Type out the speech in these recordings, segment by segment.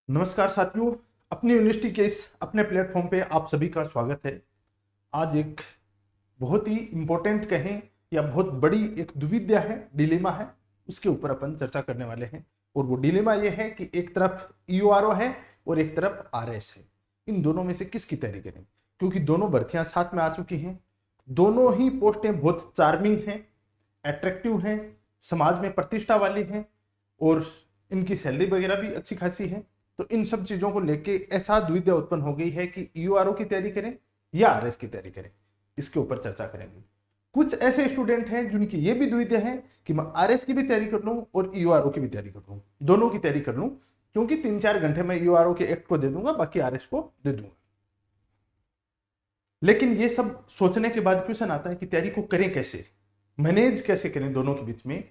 नमस्कार साथियों, अपनी यूनिवर्सिटी के इस अपने प्लेटफॉर्म पे आप सभी का स्वागत है। आज एक बहुत ही इम्पोर्टेंट कहें या बहुत बड़ी एक दुविधा है, डिलेमा है, उसके ऊपर अपन चर्चा करने वाले हैं। और वो डिलेमा ये है कि एक तरफ ईओआरओ है और एक तरफ आरएस है। इन दोनों में से किसकी तैयारी करें, क्योंकि दोनों भर्तियां साथ में आ चुकी हैं। दोनों ही पोस्टें बहुत चार्मिंग हैं, अट्रैक्टिव हैं, समाज में प्रतिष्ठा वाली हैं और इनकी सैलरी वगैरह भी अच्छी खासी है। तो इन सब चीजों को लेके ऐसा दुविधा उत्पन्न हो गई है कि ईओआरओ की तैयारी करें या आरएस की तैयारी करें। इसके ऊपर चर्चा करेंगे। कुछ ऐसे स्टूडेंट हैं जिनकी ये भी दुविधा है कि मैं आरएस की भी तैयारी कर लूं और ईओआरओ की भी तैयारी कर लूं, दोनों की तैयारी कर लूं, क्योंकि 3-4 घंटे में ईओआरओ के एक्ट को दे दूंगा, बाकी आरएस को दे दूंगा। लेकिन ये सब सोचने के बाद क्वेश्चन आता है कि तैयारी को करें कैसे, मैनेज कैसे करें, दोनों के बीच में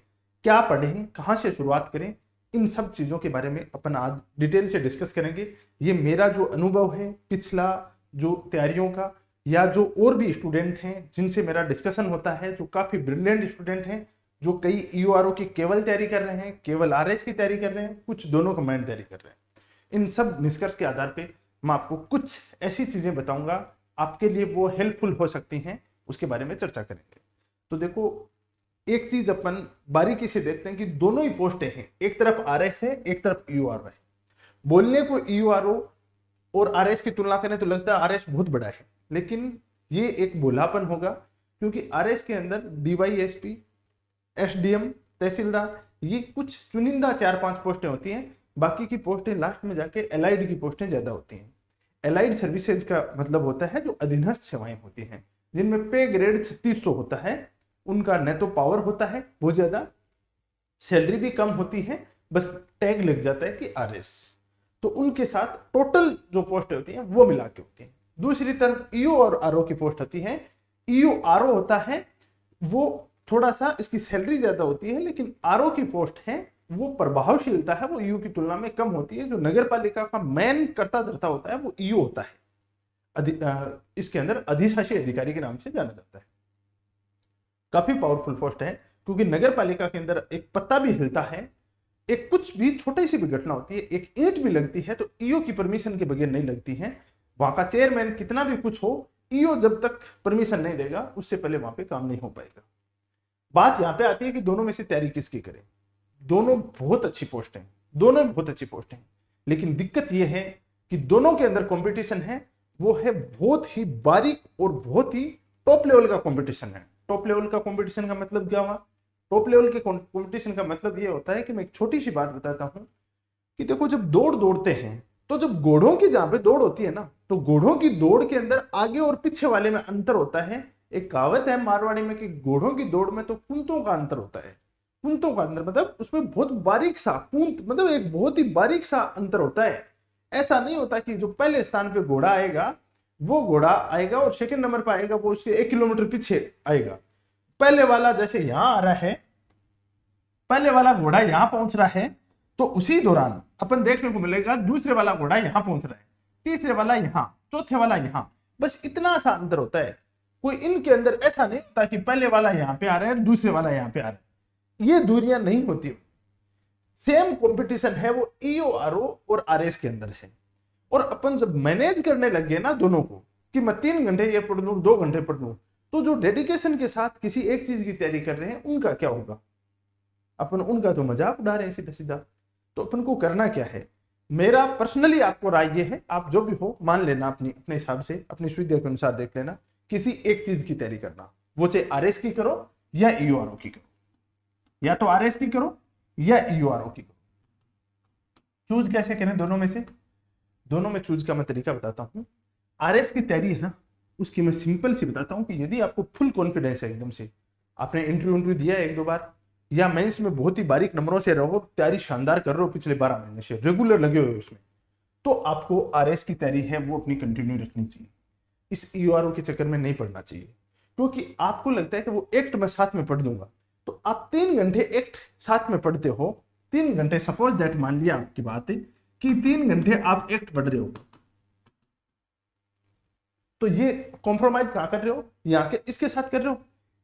क्या पढ़ें, कहां से शुरुआत करें। इन सब चीजों के बारे में अपन आज डिटेल से डिस्कस करेंगे। ये मेरा जो अनुभव है पिछला जो तैयारियों का, या जो और भी स्टूडेंट हैं जिनसे मेरा डिस्कशन होता है, जो काफी ब्रिलियंट स्टूडेंट हैं, जो कई ईओआरओ की केवल तैयारी कर रहे हैं, केवल आरएस की तैयारी कर रहे हैं, कुछ दोनों कंबाइंड तैयारी कर रहे हैं। इन सब निष्कर्ष के आधार पर मैं आपको कुछ ऐसी चीजें बताऊंगा, आपके लिए वो हेल्पफुल हो सकती हैं, उसके बारे में चर्चा करेंगे। तो देखो, एक चीज अपन बारीकी से देखते हैं कि दोनों ही पोस्टें हैं, एक तरफ आरएस है, एक तरफ ईओआरओ है। बोलने को ईओआरओ और आरएस की तुलना करें तो लगता है आरएस बहुत बड़ा है, लेकिन ये एक भोलापन होगा, क्योंकि आरएस के अंदर डीवाईएसपी, एसडीएम, तहसीलदार, ये कुछ चुनिंदा 4-5 पोस्टें होती हैं। बाकी की पोस्टें लास्ट में जाके एलाइड की पोस्टें ज्यादा होती हैं। एलाइड सर्विसेज का मतलब होता है जो अधीनस्थ सेवाएं होती हैं, जिनमें पे ग्रेड 3600 होता है। उनका न तो पावर होता है बहुत ज्यादा, सैलरी भी कम होती है, बस टैग लग जाता है कि आरएस। तो उनके साथ टोटल जो पोस्ट होती है वो मिला के होती है। दूसरी तरफ ईओ और आरओ की पोस्ट होती है। ईओ आरओ होता है वो थोड़ा सा इसकी सैलरी ज्यादा होती है, लेकिन आरओ की पोस्ट है वो प्रभावशीलता है वो ईओ की तुलना में कम होती है। जो नगर पालिका का मेन कर्ता धर्ता होता है वो ईओ होता है। इसके अंदर अधिशासी अधिकारी के नाम से जाना जाता है। काफी पावरफुल पोस्ट है, क्योंकि नगर पालिका के अंदर एक पत्ता भी हिलता है, एक कुछ भी छोटी सी भी घटना होती है, एक ईंट भी लगती है तो ईओ की परमिशन के बगैर नहीं लगती है। वहां का चेयरमैन कितना भी कुछ हो, ईओ जब तक परमिशन नहीं देगा उससे पहले वहां पे काम नहीं हो पाएगा। बात यहां पे आती है कि दोनों में से तैयारी किसकी करें। दोनों बहुत अच्छी पोस्ट हैं, दोनों बहुत अच्छी पोस्ट हैं, लेकिन दिक्कत यह है कि दोनों के अंदर कंपटीशन है, वो है बहुत ही बारीक और बहुत ही टॉप लेवल का कंपटीशन है। टॉप लेवल का कंपटीशन का मतलब क्या हुआ? टॉप लेवल के कंपटीशन का मतलब ये होता है कि मैं एक छोटी सी बात बताता हूं कि देखो, जब दौड़ दौड़ते हैं तो जब घोड़ों की जहां पे दौड़ होती है ना, तो घोड़ों की दौड़ के अंदर आगे और पीछे वाले में अंतर होता है। एक कहावत है मारवाड़ी में कि घोड़ों की दौड़ में तो कुंतों का अंतर होता है। कुंतों का अंतर मतलब उसमें बहुत बारीक सा कुंत, मतलब एक बहुत ही बारीक सा अंतर होता है। ऐसा नहीं होता कि जो पहले स्थान पे घोड़ा आएगा वो घोड़ा आएगा और सेकंड नंबर पर आएगा वो उसके 1 किलोमीटर पीछे आएगा। पहले वाला जैसे यहां आ रहा है, पहले वाला घोड़ा यहां पहुंच रहा है, तो उसी दौरान अपन देखने को मिलेगा दूसरे वाला घोड़ा यहां पहुंच रहा है, तीसरे वाला यहां, चौथे वाला यहां। बस इतना सा अंतर होता है। कोई इनके अंदर ऐसा नहीं होता कि पहले वाला यहां पे आ रहा है दूसरे वाला यहां पे आ रहा है, ये दूरियां नहीं होती। सेम कंपटीशन है वो ईओआरओ और आरएस के अंदर है। और अपन जब मैनेज करने लग गए ना दोनों को, कि मैं 3 घंटे ये पढ़ लूं, 2 घंटे पढ़ लूं, तो जो डेडिकेशन के साथ किसी एक चीज की तैयारी कर रहे हैं उनका क्या होगा? अपन उनका तो मजाक उड़ा रहे हैं सीधा सीधा। तो अपन को करना क्या है? मेरा पर्सनली आपको राय ये है, आप जो भी हो मान लेना, अपनी अपने हिसाब से अपनी सुविधा के अनुसार देख लेना। किसी एक चीज की तैयारी करना, वो चाहे आरएस की करो या ईओआरओ की करो, या तो आरएस की करो या ईओआरओ की करो। चूज कैसे करें दोनों में से? दोनों में चूज का मैं तरीका बताता हूं। आरएस की तैयारी है ना, उसकी मैं सिंपल सी बताता हूं कि यदि आपको फुल कॉन्फिडेंस है, एकदम से आपने इंटरव्यू दिया है 1-2 बार, या मेंस में बहुत ही बारीक नंबरों से रहो, तैयारी शानदार कर रहे हो, पिछले 12 महीने से रेगुलर लगे हुए उसमें, तो आपको आरएस की तैयारी है वो अपनी कंटिन्यू रखनी चाहिए। इस ईओआरओ के चक्कर में नहीं पढ़ना चाहिए, क्योंकि आपको लगता है कि वो एक्ट मैं साथ में पढ़ दूंगा, तो आप 3 घंटे एक्ट साथ में पढ़ते हो। 3 घंटे, सपोज दैट मान लिया आपकी बात है कि 3 घंटे आप एक्ट पढ़ रहे हो, तो ये कॉम्प्रोमाइज कहां कर रहे हो? यहाँ के इसके साथ कर रहे हो।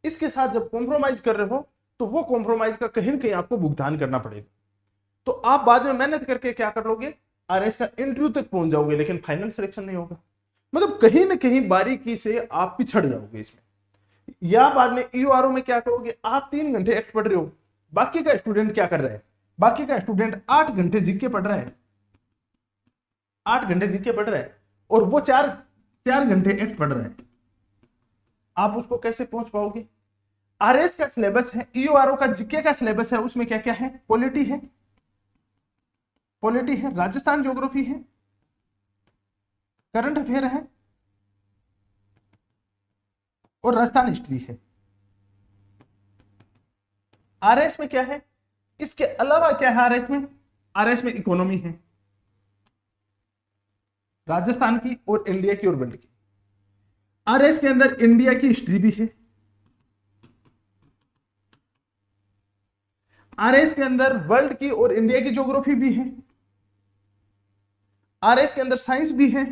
इसके साथ जब कॉम्प्रोमाइज कर रहे हो तो वो कॉम्प्रोमाइज का कहीं ना कहीं आपको भुगतान करना पड़ेगा। तो आप बाद में मेहनत करके क्या कर लोगे? आरएस का इंटरव्यू तक पहुंच जाओगे, लेकिन फाइनल सिलेक्शन नहीं होगा। मतलब कहीं ना कहीं बारीकी से आप पिछड़ जाओगे इसमें। या बाद में ईयूआरओ में क्या करोगे, आप 3 घंटे एक्ट पढ़ रहे हो, बाकी का स्टूडेंट क्या कर रहा है, बाकी का स्टूडेंट 8 घंटे जीके पढ़ रहा है, 8 घंटे जीके पढ़ रहा है, और वो 4 घंटे एक्ट पढ़ रहा है। आप उसको कैसे पहुंच पाओगे? आरएस का सिलेबस है, ईयूआरओ का जीके का सिलेबस है, उसमें क्या क्या है, पॉलिटी है, पॉलिटी है, राजस्थान ज्योग्राफी है, करंट अफेयर है, और राजस्थान हिस्ट्री है। आरएस में क्या है, इसके अलावा क्या है आरएस में? आरएस में इकोनॉमी है, राजस्थान की और इंडिया की और वर्ल्ड की। आरएस के अंदर इंडिया की हिस्ट्री भी है, आरएस के अंदर वर्ल्ड की और इंडिया की ज्योग्राफी भी है, आरएस के अंदर साइंस भी है,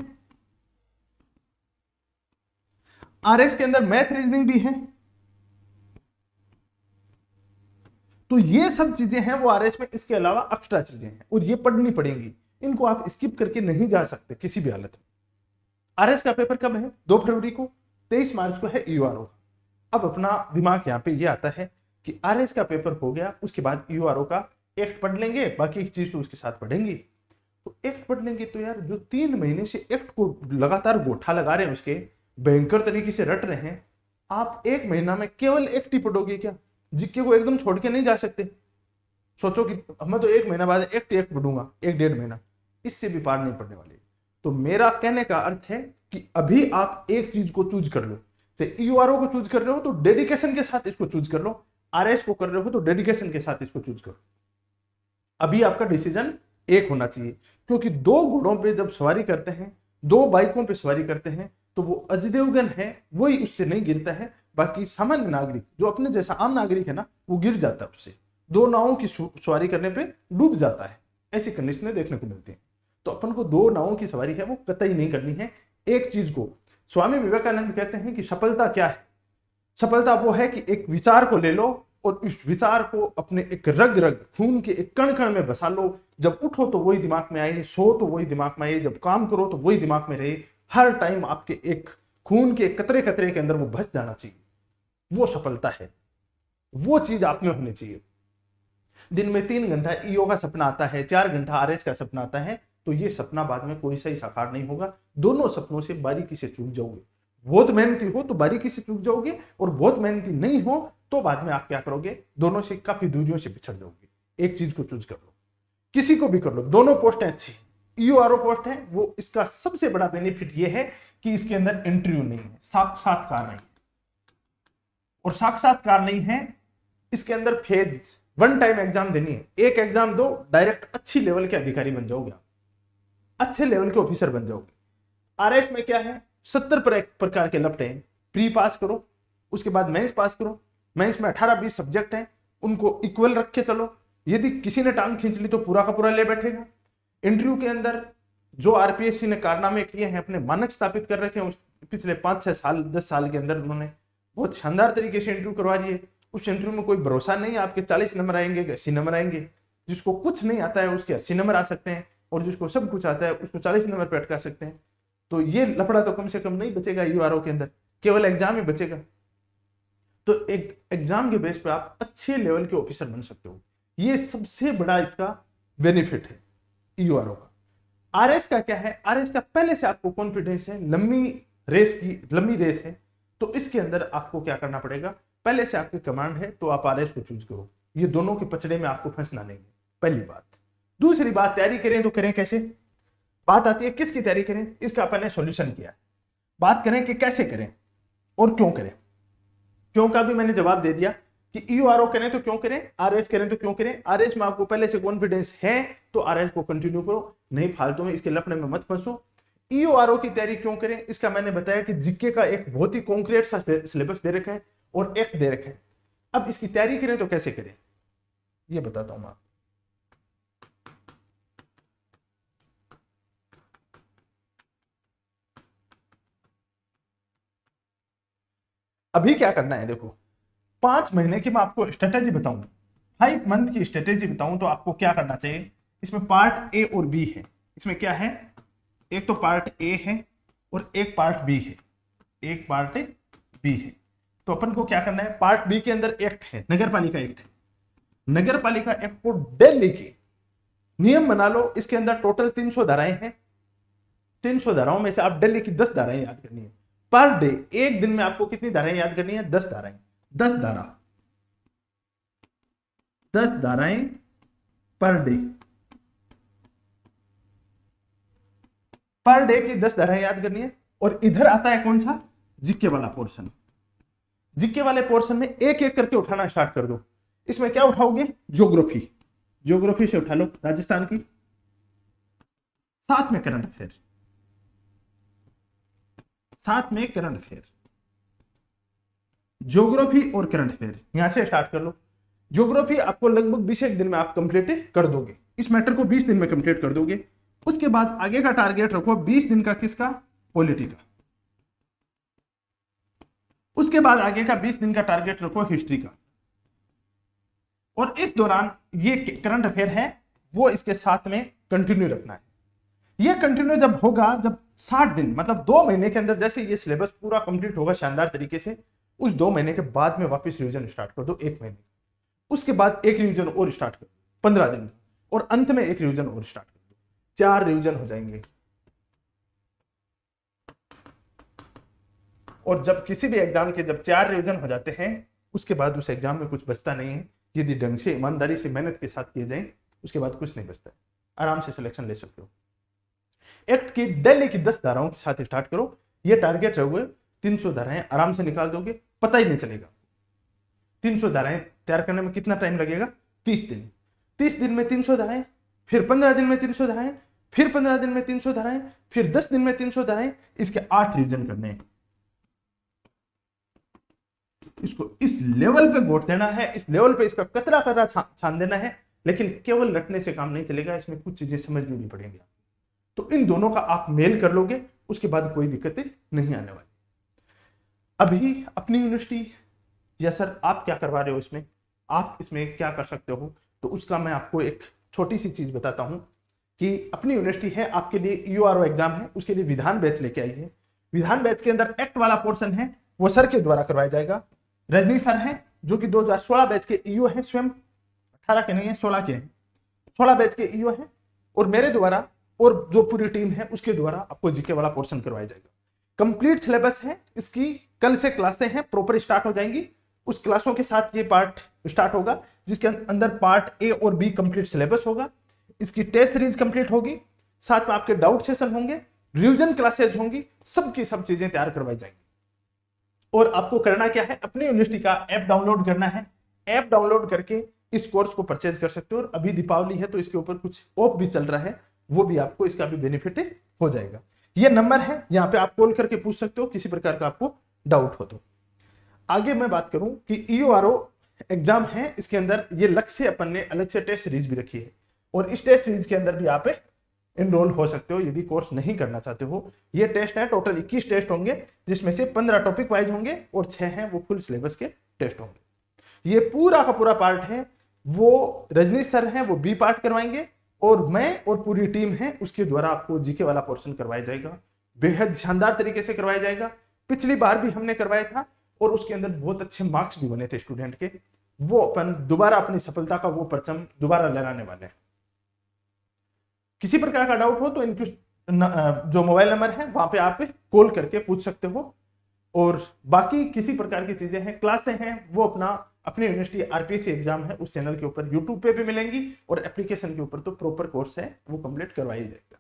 आरएस के अंदर मैथ रीजनिंग भी है। तो ये सब चीजें हैं वो आरएस में, इसके अलावा एक्स्ट्रा चीजें हैं और ये पढ़नी पड़ेंगी, इनको आप स्किप करके नहीं जा सकते किसी भी हालत में। आरएस का पेपर कब है? 2 फरवरी को, 23 मार्च को है ईयूआरओ। अब अपना दिमाग यहाँ पे ये आता है कि आरएस का पेपर हो गया, उसके बाद ईयूआरओ का एक्ट पढ़ लेंगे, बाकी एक चीज तो उसके साथ पढ़ेंगे। तो एक्ट पढ़ लेंगे तो यार जो 3 महीने से एक्ट को लगातार गोठा लगा रहे हैं, उसके भयंकर तरीके से रट रहे हैं, आप 1 महीना में केवल एक्ट ही पढ़ोगे क्या? जीके को एकदम छोड़ के नहीं जा सकते। सोचो कि मैं तो 1 महीना बाद एक्ट पढ़ूंगा, 1-1.5 महीना, इससे भी पार नहीं पड़ने वाले। तो मेरा कहने का अर्थ है कि अभी आप एक चीज को चूज कर लो। ईयूआरओ को चूज कर रहे हो तो डेडिकेशन के साथ इसको चूज कर लो, आरएस को कर रहे हो तो डेडिकेशन के साथ इसको चूज करो। अभी आपका डिसीजन एक होना चाहिए, क्योंकि 2 घोड़ों पे जब सवारी करते हैं, 2 बाइकों पे सवारी करते हैं, तो वो अजय देवगन है वही उससे नहीं गिरता है, बाकी सामान्य नागरिक जो अपने जैसा आम नागरिक है ना, वो गिर जाता है उससे, 2 नावों की सवारी करने पे डूब जाता है। ऐसी कंडीशनें देखने को मिलती हैं। तो अपन को 2 नावों की सवारी है वो कतई नहीं करनी है। एक चीज को स्वामी विवेकानंद कहते हैं कि सफलता क्या है? सफलता वो है कि एक विचार को ले लो और उस विचार को अपने एक रग रग खून के एक कण कण में बसा लो। जब उठो तो वही दिमाग में आए, सो तो वही दिमाग में आए, जब काम करो तो वही दिमाग में रहे, हर टाइम आपके एक खून के कतरे कतरे के अंदर वो बस जाना चाहिए। वो सफलता है, वो चीज आप में होनी चाहिए। दिन में 3 घंटा ईओ का सपना आता है, 4 घंटा आरएस का सपना आता है, तो ये सपना बाद में कोई सही साकार नहीं होगा। दोनों सपनों से बारीकी से चूक जाओगे। बहुत मेहनती हो तो बारीकी से चूक जाओगे, और बहुत मेहनती नहीं हो तो बाद में आप क्या करोगे, दोनों से काफी दूरियों से पिछड़ जाओगे। एक चीज को चूज कर लो, किसी को भी कर लो, दोनों पोस्टें अच्छी। ईओआरओ पोस्ट है वो, इसका सबसे बड़ा बेनिफिट ये है कि इसके अंदर इंटरव्यू नहीं है, साक्षात्कार नहीं है। और साक्षात्कार नहीं है, इसके अंदर फेज 1 टाइम एग्जाम देनी है। एक एग्जाम दो, डायरेक्ट अच्छी लेवल के अधिकारी बन जाओगे, अच्छे लेवल के ऑफिसर बन जाओगे। आरएस में क्या है, 70 प्रकार के लपटे हैं। प्री पास करो, उसके बाद मेंस पास करो। मेंस में 18-20 सब्जेक्ट हैं, उनको इक्वल रख के चलो। यदि किसी ने टांग खींच ली तो पूरा का पूरा ले बैठेगा। इंटरव्यू के अंदर जो आरपीएससी ने कारनामे किए हैं, अपने मानक स्थापित कर रखे हैं पिछले 5-6 साल 10 साल के अंदर, उन्होंने बहुत शानदार तरीके से इंटरव्यू करवा रही है। उस इंटरव्यू में कोई भरोसा नहीं है आपके 40 नंबर आएंगे, 80 नंबर आएंगे। जिसको कुछ नहीं आता है उसके 80 नंबर आ सकते हैं, और जिसको सब कुछ आता है उसको 40 नंबर पे अटका सकते हैं। तो ये लफड़ा तो कम से कम नहीं बचेगा यूआरओ के अंदर, केवल एग्जाम ही बचेगा। तो एक एग्जाम के बेस पे आप अच्छे लेवल के ऑफिसर बन सकते हो। ये सबसे बड़ा इसका बेनिफिट है यूआरओ का। आरएस का क्या है, आरएस का पहले से आपको कॉन्फिडेंस है, लंबी रेस है, तो इसके अंदर आपको क्या करना पड़ेगा, पहले से आपकी कमांड है तो आप आरएस को चूज करो। ये दोनों के पचड़े में आपको फंसना नहीं है, पहली बात। दूसरी बात, तैयारी करें तो करें कैसे? बात आती है किसकी तैयारी करें, इसका अपन ने सॉल्यूशन किया। बात करें कि कैसे करें और क्यों करें। क्यों का भी मैंने जवाब दे दिया कि ईओआरओ करें तो क्यों करें, आरएस करें तो क्यों करें। आरएस में आपको पहले से कॉन्फिडेंस है तो आरएस को कंटिन्यू करो, नहीं फालतू में इसके लफड़े में मत फंसो। ईओआरओ की तैयारी क्यों करें, इसका मैंने बताया कि जीके का एक बहुत ही कॉन्क्रीट सा सिलेबस दे रखा है और एक्ट दे रखा है। अब इसकी तैयारी करें तो कैसे करें, ये बताता हूं मैं। अभी क्या करना है, देखो 5 महीने की मैं आपको स्ट्रेटेजी बताऊं, 5 मंथ की स्ट्रेटेजी बताऊं तो आपको क्या करना चाहिए। इसमें पार्ट ए और बी है, इसमें क्या है, एक तो पार्ट ए है और एक पार्ट बी है, एक पार्ट बी है। तो अपन को क्या करना है, पार्ट बी के अंदर एक्ट है, नगर पालिका एक्ट है। नगर पालिका एक्ट को डेली के नियम बना लो। इसके अंदर टोटल 300 धाराएं हैं। 300 धाराओं में से आप डेली की 10 धाराएं याद करनी है पर डे। एक दिन में आपको कितनी धाराएं याद करनी है, 10 धाराएं। 10 धाराएं पर डे। पर डे की 10 धाराएं याद करनी है। और इधर आता है कौन सा, जीके वाला पोर्शन। जीके वाले पोर्शन में एक एक करके उठाना स्टार्ट कर दो। इसमें क्या उठाओगे, ज्योग्राफी। ज्योग्राफी से उठा लो राजस्थान की, साथ में करंट अफेयर, साथ में करंट अफेयर। ज्योग्राफी और करंट अफेयर यहां से स्टार्ट कर लो। ज्योग्राफी आपको लगभग 20 दिन में आप कंप्लीट कर दोगे। इस मैटर को 20 दिन में कंप्लीट कर दोगे। उसके बाद आगे का टारगेट रखो 20 दिन का, किसका, पॉलिटी का। उसके बाद आगे का 20 दिन का टारगेट रखो हिस्ट्री का। और इस दौरान ये करंट अफेयर है वो इसके साथ में कंटिन्यू रखना है। ये कंटिन्यू जब होगा, जब 60 दिन मतलब 2 महीने के अंदर जैसे ये सिलेबस पूरा कंप्लीट होगा शानदार तरीके से, उस 2 महीने के बाद में वापस रिवीजन स्टार्ट कर दो 1 महीने। उसके बाद एक रिवीजन और स्टार्ट कर 15 दिन, और अंत में एक रिवीजन और स्टार्ट कर दो। 4 रिवीजन हो जाएंगे। और जब किसी भी एग्जाम के जब 4 रिवीजन हो जाते हैं, उसके बाद उस एग्जाम में कुछ बचता नहीं है। यदि ढंग से, ईमानदारी से, मेहनत के साथ किए जाए, उसके बाद कुछ नहीं बचता है। आराम से सिलेक्शन ले सकते हो। एक्ट की डेली की 10 धाराओं के साथ स्टार्ट करो। ये टारगेट रहोगे 300 धाराएं आराम से निकाल दोगे, पता ही नहीं चलेगा। 300 धाराएं तैयार करने में कितना टाइम लगेगा, 30 दिन। 30 दिन में 300 धाराएं, फिर 15 दिन में 300 धाराएं, फिर 15 दिन में 300 धाराएं, फिर 10 दिन में 300 धाराएं। इसके 8 रिवीजन करने हैं। इसको इस लेवल पे गोट देना है, इस लेवल पे इसका कतरा कतरा छान देना है। लेकिन केवल रटने से काम नहीं चलेगा, इसमें कुछ चीजें समझनी भी पड़ेंगी। तो इन दोनों का आप मेल कर लोगे, उसके बाद कोई दिक्कतें नहीं आने वाली। अभी अपनी यूनिवर्सिटी या सर आप क्या करवा रहे हो, इसमें आप इसमें क्या कर सकते हो, तो उसका मैं आपको एक छोटी सी चीज बताता हूं कि अपनी यूनिवर्सिटी है आपके लिए यूआरओ एग्जाम है, उसके लिए विधान बैच लेके आई है। विधान बैच के अंदर एक्ट वाला पोर्शन है वो सर के द्वारा करवाया जाएगा। रजनी सर हैं जो कि 2016 बैच के ईओ हैं, स्वयं 18 के नहीं है, 16 के हैं, 16 बैच के ईओ हैं। और मेरे द्वारा और जो पूरी टीम है उसके द्वारा आपको जीके वाला पोर्शन करवाया जाएगा। कंप्लीट सिलेबस है इसकी, कल से क्लासें हैं प्रॉपर स्टार्ट हो जाएंगी। उस क्लासों के साथ ये पार्ट स्टार्ट होगा जिसके अंदर पार्ट ए और बी कंप्लीट सिलेबस होगा। इसकी टेस्ट सीरीज कंप्लीट होगी, साथ में आपके डाउट सेशन होंगे, रिवीजन क्लासेज होंगी, सबकी सब चीजें तैयार करवाई जाएंगी। और आपको करना क्या है, अपनी यूनिवर्सिटी का ऐप डाउनलोड करना है। ऐप डाउनलोड करके इस कोर्स को परचेज कर सकते हो। और अभी दीपावली है तो इसके ऊपर कुछ ऑफ भी चल रहा है, वो भी आपको इसका भी बेनिफिट हो जाएगा। ये नंबर है, यहाँ पे आप कॉल करके पूछ सकते हो किसी प्रकार का आपको डाउट हो तो। आगे मैं बात करूं कि ईओआरओ एग्जाम है, इसके अंदर ये लक्ष्य अपन ने अलग से टेस्ट सीरीज भी रखी है। और इस टेस्ट सीरीज के अंदर भी आप इनरोल हो सकते हो यदि कोर्स नहीं करना चाहते हो। ये टेस्ट है, टोटल 21 टेस्ट होंगे, जिसमें से 15 टॉपिक वाइज होंगे और 6 हैं वो फुल सिलेबस के टेस्ट होंगे। ये पूरा का पूरा पार्ट है वो रजनी सर हैं, वो बी पार्ट करवाएंगे, और मैं और पूरी टीम है उसके द्वारा आपको जीके वाला पोर्शन करवाया जाएगा। बेहद शानदार तरीके से करवाया जाएगा। पिछली बार भी हमने करवाया था और उसके अंदर बहुत अच्छे मार्क्स भी बने थे स्टूडेंट के। वो अपन दोबारा अपनी सफलता का वो परचम दोबारा लहराने वाले हैं। किसी प्रकार का डाउट हो तो इनकी जो मोबाइल नंबर है वहां पे आप कॉल करके पूछ सकते हो। और बाकी किसी प्रकार की चीजें हैं, क्लासें हैं, वो अपनी यूनिवर्सिटी आरपीएससी एग्जाम है उस चैनल के ऊपर यूट्यूब पे भी मिलेंगी, और एप्लीकेशन के ऊपर तो प्रॉपर कोर्स है वो कंप्लीट करवाई जाएगा।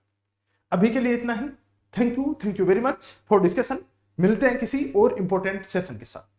अभी के लिए इतना ही। Thank you very much for discussion. मिलते हैं किसी और इंपॉर्टेंट सेशन के साथ।